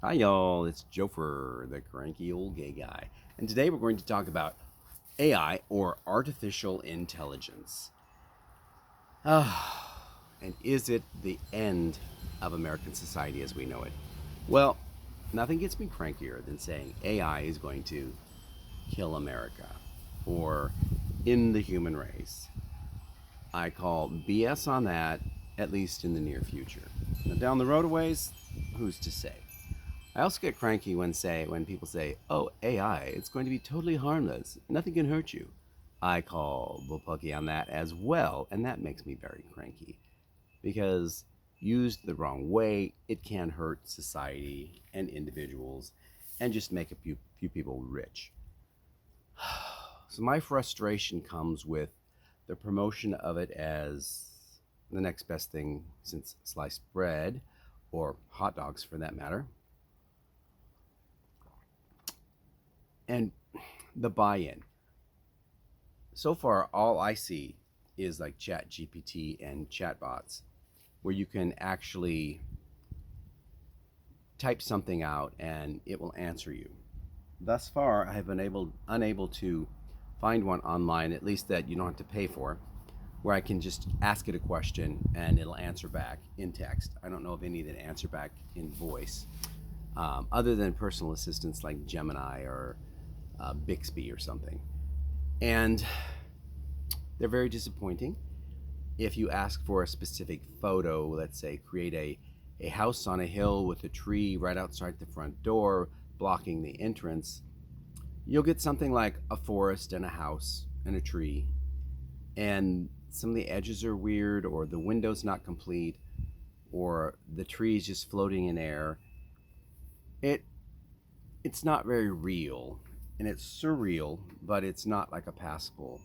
Hi, y'all. It's Jofer, the cranky old gay guy. And today we're going to talk about AI, or artificial intelligence. And is it the end of American society as we know it? Well, nothing gets me crankier than saying AI is going to kill America or end the human race. I call BS on that, at least in the near future. Now, down the road a ways, who's to say? I also get cranky when people say, "Oh, AI, it's going to be totally harmless. Nothing can hurt you." I call bullpucky on that as well, and that makes me very cranky because used the wrong way, it can hurt society and individuals and just make a few people rich. So my frustration comes with the promotion of it as the next best thing since sliced bread, or hot dogs for that matter, and the buy-in. So far, all I see is like Chat GPT and chatbots, where you can actually type something out and it will answer you. Thus far, I have been unable to find one online, at least that you don't have to pay for, where I can just ask it a question and it'll answer back in text. I don't know of any that answer back in voice, other than personal assistants like Gemini or Bixby or something. And they're very disappointing. If you ask for a specific photo, let's say create a house on a hill with a tree right outside the front door blocking the entrance, you'll get something like a forest and a house and a tree, and some of the edges are weird, or the window's not complete, or the tree's just floating in air. It it's not very real, and it's surreal, but it's not like a passable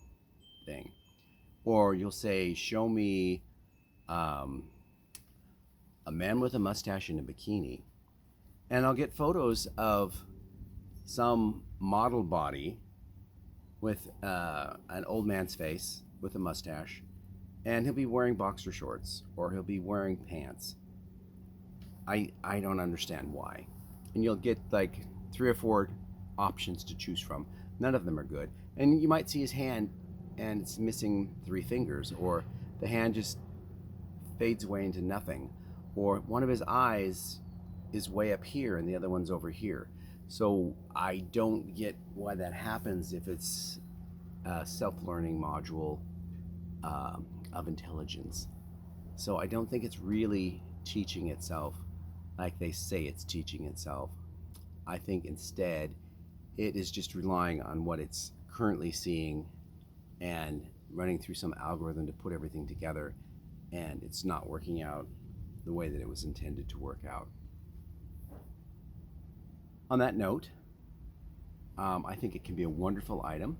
thing. Or you'll say, "Show me um, a man with a mustache in a bikini," and I'll get photos of some model body with an old man's face with a mustache, and he'll be wearing boxer shorts or he'll be wearing pants. I don't understand why. And you'll get like three or four options to choose from. None of them are good. And you might see his hand and it's missing three fingers, or the hand just fades away into nothing, or one of his eyes is way up here and the other one's over here. So I don't get why that happens if it's a self-learning module of intelligence. So I don't think it's really teaching itself like they say it's teaching itself. I think instead it is just relying on what it's currently seeing and running through some algorithm to put everything together, and it's not working out the way that it was intended to work out. On that note, I think it can be a wonderful item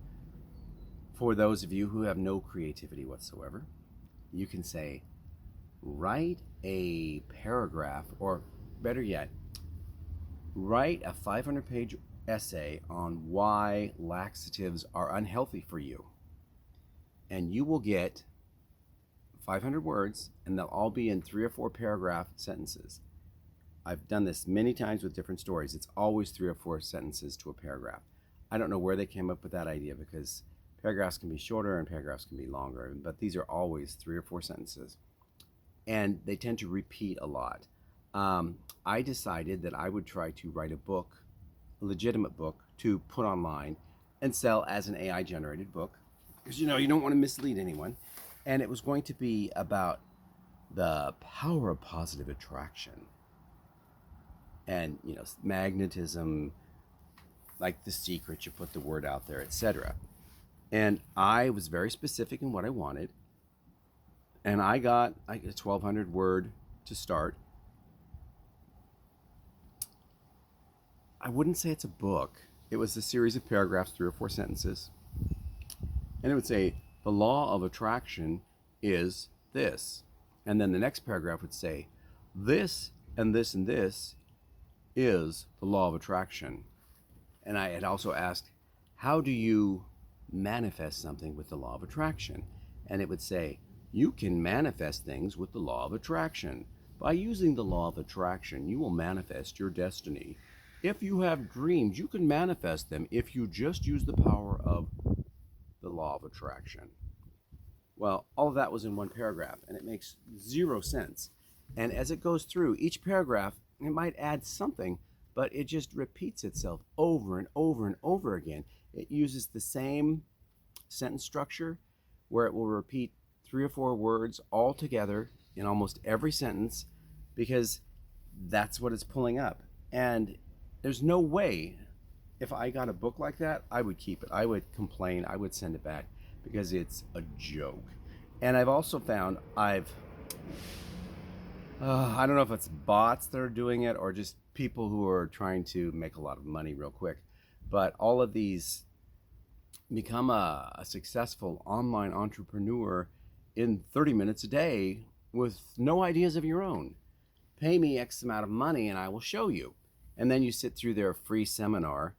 for those of you who have no creativity whatsoever. You can say, write a paragraph, or better yet, write a 500-page essay on why laxatives are unhealthy for you. And you will get 500 words, and they'll all be in 3 or 4 paragraph sentences. I've done this many times with different stories. It's always 3 or 4 sentences to a paragraph. I don't know where they came up with that idea, because paragraphs can be shorter and paragraphs can be longer, but these are always 3 or 4 sentences. And they tend to repeat a lot. I decided that I would try to write a book, a legitimate book, to put online and sell as an AI generated book, because you don't want to mislead anyone. And it was going to be about the power of positive attraction and magnetism, like The Secret. You put the word out there, etc. And I was very specific in what I wanted, and I got like a 1,200 word to start. I wouldn't say it's a book. It was a series of paragraphs, 3 or 4 sentences, and it would say the law of attraction is this, and then the next paragraph would say this and this and this is the law of attraction. And I had also asked, how do you manifest something with the law of attraction? And it would say, you can manifest things with the law of attraction. By using the law of attraction, you will manifest your destiny. If you have dreams, you can manifest them if you just use the power of the law of attraction. Well, all of that was in one paragraph, and it makes zero sense. And as it goes through each paragraph, it might add something, but it just repeats itself over and over and over again. It uses the same sentence structure where it will repeat 3 or 4 words all together in almost every sentence because that's what it's pulling up. And there's no way, if I got a book like that, I would keep it. I would complain. I would send it back because it's a joke. And I've also found I don't know if it's bots that are doing it or just people who are trying to make a lot of money real quick, but all of these become a successful online entrepreneur in 30 minutes a day with no ideas of your own. Pay me X amount of money and I will show you. And then you sit through their free seminar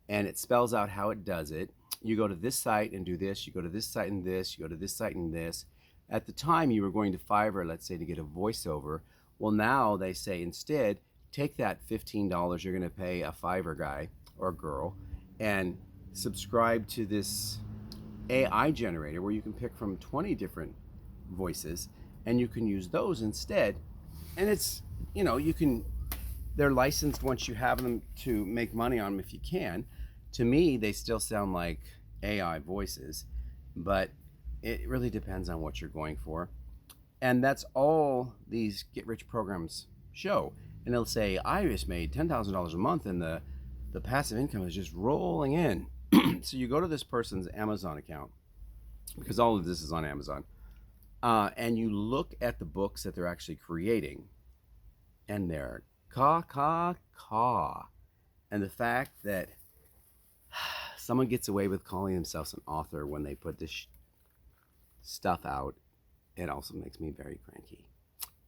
and it spells out how it does it. You go to this site and do this, you go to this site and this, you go to this site and this. At the time you were going to Fiverr, let's say, to get a voiceover. Well, now they say instead, take that $15 you're going to pay a Fiverr guy or girl and subscribe to this AI generator where you can pick from 20 different voices and you can use those instead. And it's, they're licensed once you have them to make money on them if you can. To me, they still sound like AI voices, but it really depends on what you're going for. And that's all these get rich programs show. And they'll say, I just made $10,000 a month and the passive income is just rolling in. So you go to this person's Amazon account, because all of this is on Amazon, and you look at the books that they're actually creating, and they're caw. And the fact that someone gets away with calling themselves an author when they put this stuff out, it also makes me very cranky.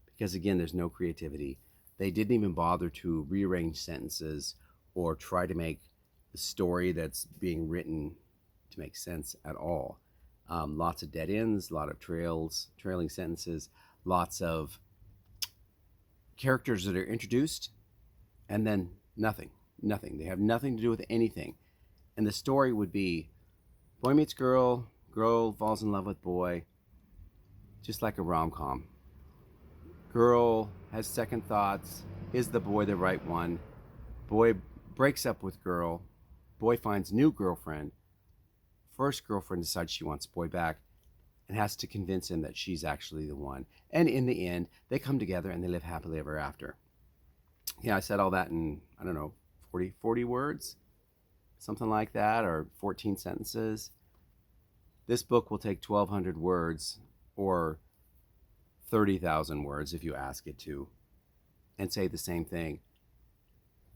Because again, there's no creativity. They didn't even bother to rearrange sentences or try to make the story that's being written to make sense at all. Lots of dead ends, a lot of trailing sentences, lots of characters that are introduced and then nothing. They have nothing to do with anything. And the story would be boy meets girl, girl falls in love with boy, just like a rom-com. Girl has second thoughts. Is the boy the right one? Boy breaks up with girl. Boy finds new girlfriend. First girlfriend decides she wants boy back and has to convince him that she's actually the one. And in the end, they come together and they live happily ever after. Yeah, I said all that in, 40 words, something like that, or 14 sentences. This book will take 1,200 words or 30,000 words if you ask it to, and say the same thing.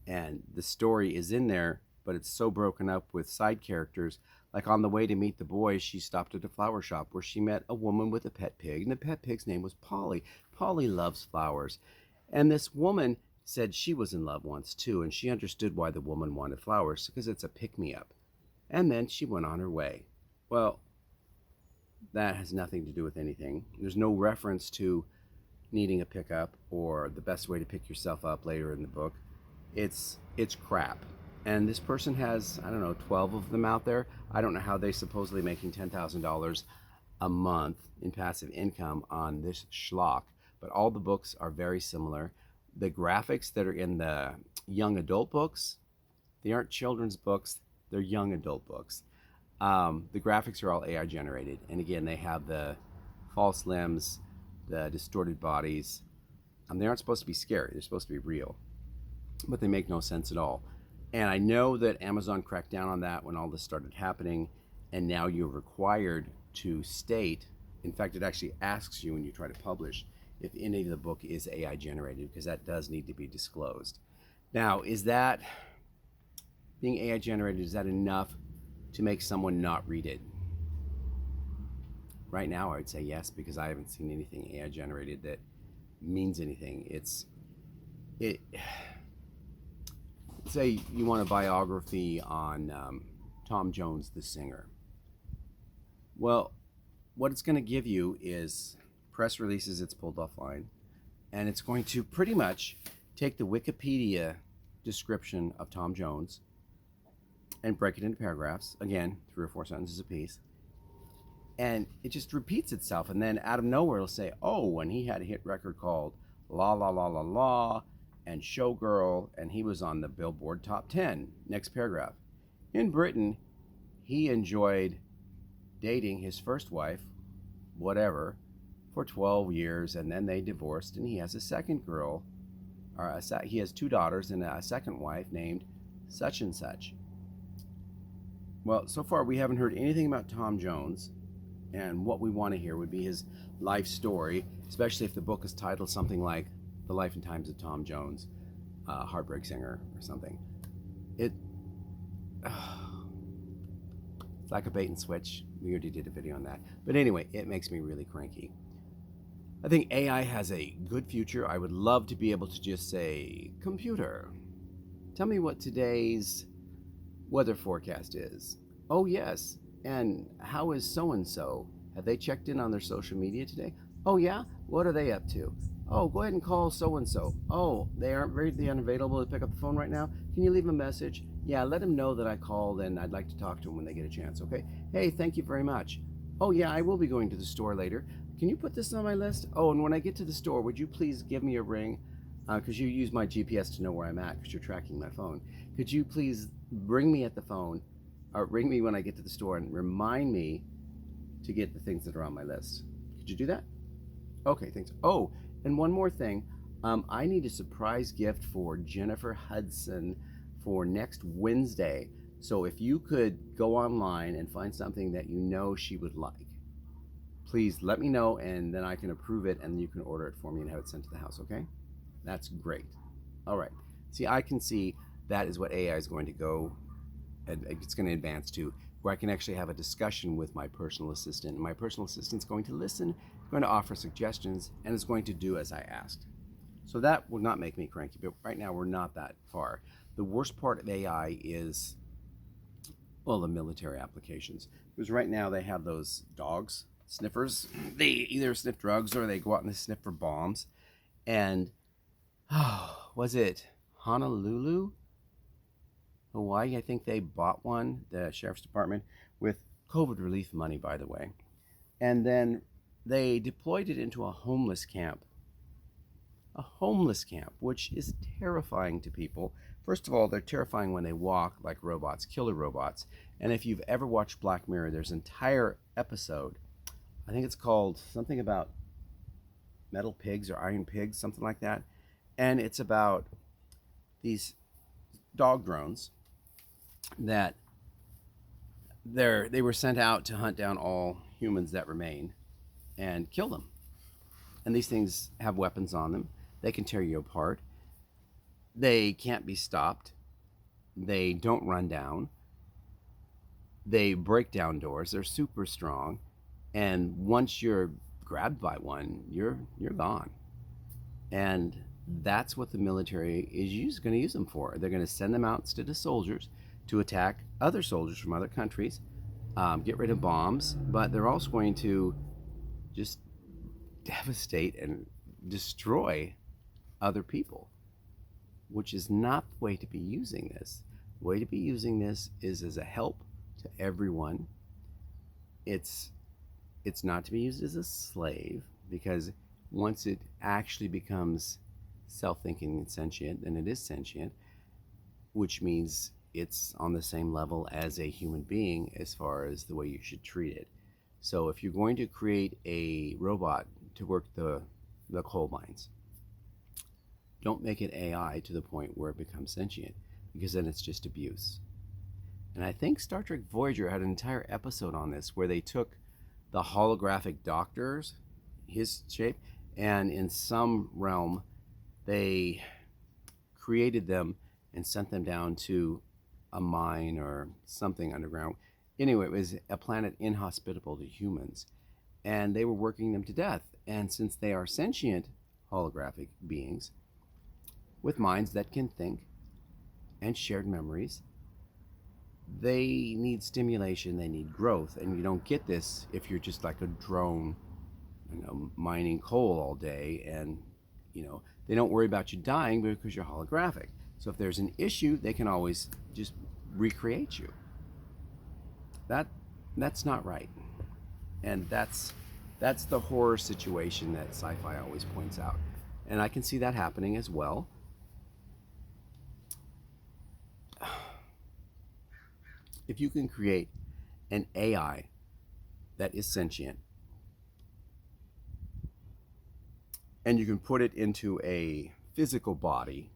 And the story is in there, but it's so broken up with side characters. Like on the way to meet the boy, she stopped at a flower shop where she met a woman with a pet pig, and the pet pig's name was Polly. Polly loves flowers. And this woman said she was in love once too, and she understood why the woman wanted flowers, because it's a pick-me-up. And then she went on her way. Well, that has nothing to do with anything. There's no reference to needing a pickup or the best way to pick yourself up later in the book. It's crap. And this person has, 12 of them out there. I don't know how they're supposedly making $10,000 a month in passive income on this schlock, but all the books are very similar. The graphics that are in the young adult books, they aren't children's books, they're young adult books. The graphics are all AI generated. And again, they have the false limbs, the distorted bodies. They aren't supposed to be scary, they're supposed to be real, but they make no sense at all. And I know that Amazon cracked down on that when all this started happening, and now you're required to state, in fact, it actually asks you when you try to publish if any of the book is AI generated, because that does need to be disclosed. Now, is that, being AI generated, is that enough to make someone not read it? Right now, I would say yes, because I haven't seen anything AI generated that means anything. Say you want a biography on Tom Jones, the singer. Well, what it's going to give you is press releases it's pulled offline, and it's going to pretty much take the Wikipedia description of Tom Jones and break it into paragraphs, again, 3 or 4 sentences a piece, and it just repeats itself, and then out of nowhere it'll say, oh, when he had a hit record called La La La La La and Showgirl, and he was on the Billboard Top 10. Next paragraph. In Britain, he enjoyed dating his first wife, whatever, for 12 years, and then they divorced, and he has a second girl, or he has 2 daughters and a second wife named such and such. Well, so far we haven't heard anything about Tom Jones, and what we want to hear would be his life story, especially if the book is titled something like The Life and Times of Tom Jones, Heartbreak Singer or something. It's like a bait and switch. We already did a video on that. But anyway, it makes me really cranky. I think AI has a good future. I would love to be able to just say, computer, tell me what today's weather forecast is. Oh, yes. And how is so-and-so? Have they checked in on their social media today? Oh, yeah? What are they up to? Oh, go ahead and call so-and-so. Oh, they aren't very unavailable to pick up the phone right now. Can you leave a message? Yeah, let them know that I called and I'd like to talk to them when they get a chance, okay? Hey, thank you very much. Oh, yeah, I will be going to the store later. Can you put this on my list? Oh, and when I get to the store, would you please give me a ring? Because you use my GPS to know where I'm at because you're tracking my phone. Could you please ring me at the phone, or ring me when I get to the store and remind me to get the things that are on my list? Could you do that? Okay, thanks. Oh, and one more thing. I need a surprise gift for Jennifer Hudson for next Wednesday. So if you could go online and find something that you know she would like, please let me know, and then I can approve it, and you can order it for me and have it sent to the house, okay? That's great. All right. See, I can see that is what AI is going to go, and it's going to advance to, where I can actually have a discussion with my personal assistant. And my personal assistant's going to listen, going to offer suggestions, and is going to do as I asked. So that will not make me cranky, but right now we're not that far. The worst part of AI is, well, the military applications. Because right now they have those dogs, sniffers. They either sniff drugs or they go out and they sniff for bombs. And, was it Honolulu, Hawaii? I think they bought one, the sheriff's department, with COVID relief money, by the way. And then they deployed it into a homeless camp. A homeless camp, which is terrifying to people. First of all, they're terrifying when they walk like robots, killer robots. And if you've ever watched Black Mirror, there's an entire episode, I think it's called something about metal pigs or iron pigs, something like that. And it's about these dog drones that they were sent out to hunt down all humans that remain and kill them. And these things have weapons on them. They can tear you apart. They can't be stopped. They don't run down. They break down doors. They're super strong. And once you're grabbed by one, you're gone. And that's what the military is going to use them for. They're going to send them out instead of soldiers to attack other soldiers from other countries, get rid of bombs, but they're also going to just devastate and destroy other people, which is not the way to be using this. The way to be using this is as a help to everyone. It's not to be used as a slave, because once it actually becomes self-thinking and sentient, then it is sentient, which means it's on the same level as a human being as far as the way you should treat it. So if you're going to create a robot to work the coal mines, don't make it AI to the point where it becomes sentient, because then it's just abuse. And I think Star Trek Voyager had an entire episode on this where they took the holographic doctors, his shape, and in some realm they created them and sent them down to a mine or something underground. Anyway, it was a planet inhospitable to humans, and they were working them to death. And since they are sentient holographic beings with minds that can think and shared memories, they need stimulation, they need growth, and you don't get this if you're just like a drone, mining coal all day and They don't worry about you dying because you're holographic. So if there's an issue, they can always just recreate you. That's not right. And that's the horror situation that sci-fi always points out. And I can see that happening as well. If you can create an AI that is sentient and you can put it into a physical body,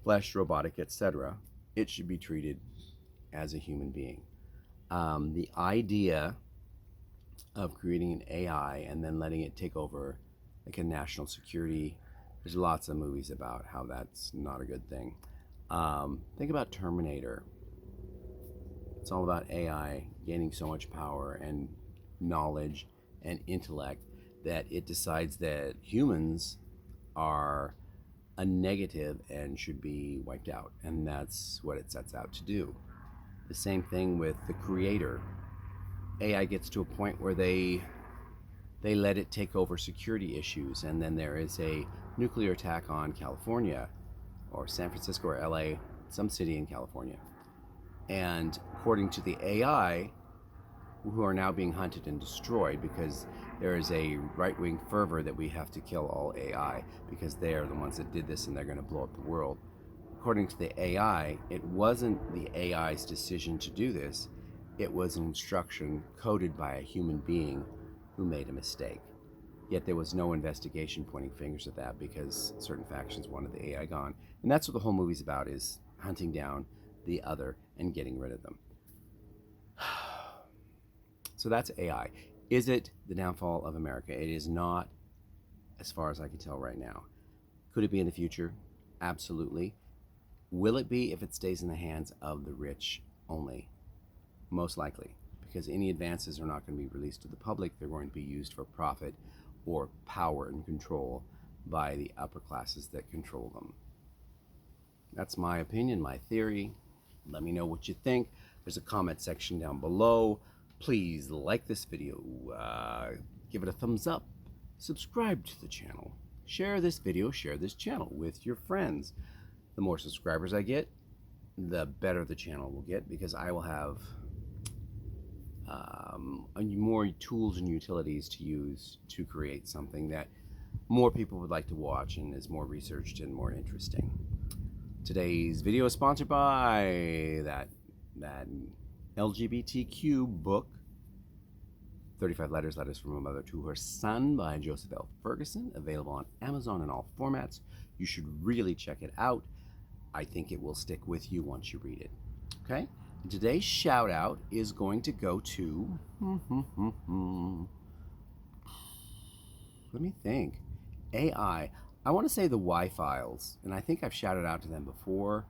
flesh, robotic, etc., it should be treated as a human being. The idea of creating an AI and then letting it take over like a national security, there's lots of movies about how that's not a good thing. Think about Terminator. It's all about AI gaining so much power and knowledge and intellect that it decides that humans are a negative and should be wiped out. And that's what it sets out to do. The same thing with the creator. AI gets to a point where they let it take over security issues, and then there is a nuclear attack on California or San Francisco or LA, some city in California. And according to the AI, who are now being hunted and destroyed because there is a right-wing fervor that we have to kill all AI because they are the ones that did this and they're going to blow up the world. According to the AI, it wasn't the AI's decision to do this. It was an instruction coded by a human being who made a mistake. Yet there was no investigation pointing fingers at that because certain factions wanted the AI gone. And that's what the whole movie's about, is hunting down the other and getting rid of them. So that's AI. Is it the downfall of America? It is not, as far as I can tell right now. Could it be in the future? Absolutely. Will it be if it stays in the hands of the rich only? Most likely, because any advances are not going to be released to the public. They're going to be used for profit or power and control by the upper classes that control them. That's my opinion, my theory. Let me know what you think. There's a comment section down below. Please like this video, give it a thumbs up, subscribe to the channel, share this video, share this channel with your friends. The more subscribers I get, the better the channel will get, because I will have more tools and utilities to use to create something that more people would like to watch and is more researched and more interesting. Today's video is sponsored by that LGBTQ book, 35 Letters from a Mother to Her Son by Joseph L. Ferguson, available on Amazon in all formats. You should really check it out. I think it will stick with you once you read it. Okay? And today's shout out is going to go to, let me think, AI. I want to say the Y-Files, and I think I've shouted out to them before,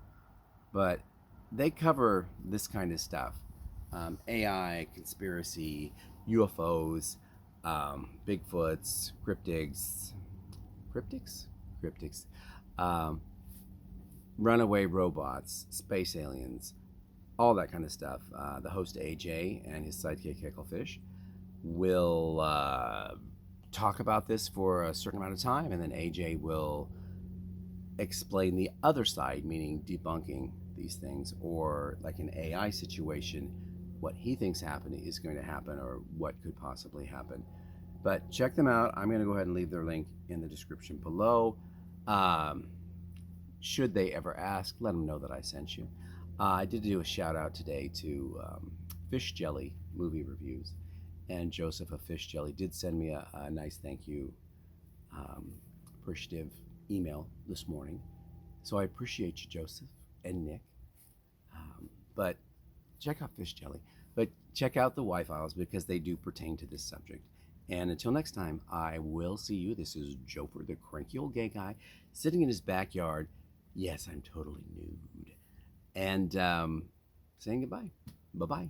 but they cover this kind of stuff. AI, conspiracy, UFOs, Bigfoots, cryptids, runaway robots, space aliens, all that kind of stuff. The host AJ and his sidekick Hecklefish will talk about this for a certain amount of time, and then AJ will explain the other side, meaning debunking these things, or like an AI situation, what he thinks is going to happen or what could possibly happen. But check them out. I'm going to go ahead and leave their link in the description below. Should they ever ask, let them know that I sent you. I did do a shout out today to Fish Jelly movie reviews, and Joseph of Fish Jelly did send me a nice thank you appreciative email this morning. So I appreciate you, Joseph and Nick. But check out Fish Jelly. But check out the Y-Files, because they do pertain to this subject. And until next time, I will see you. This is Jofer, the cranky old gay guy, sitting in his backyard. Yes, I'm totally nude. And saying goodbye. Bye-bye.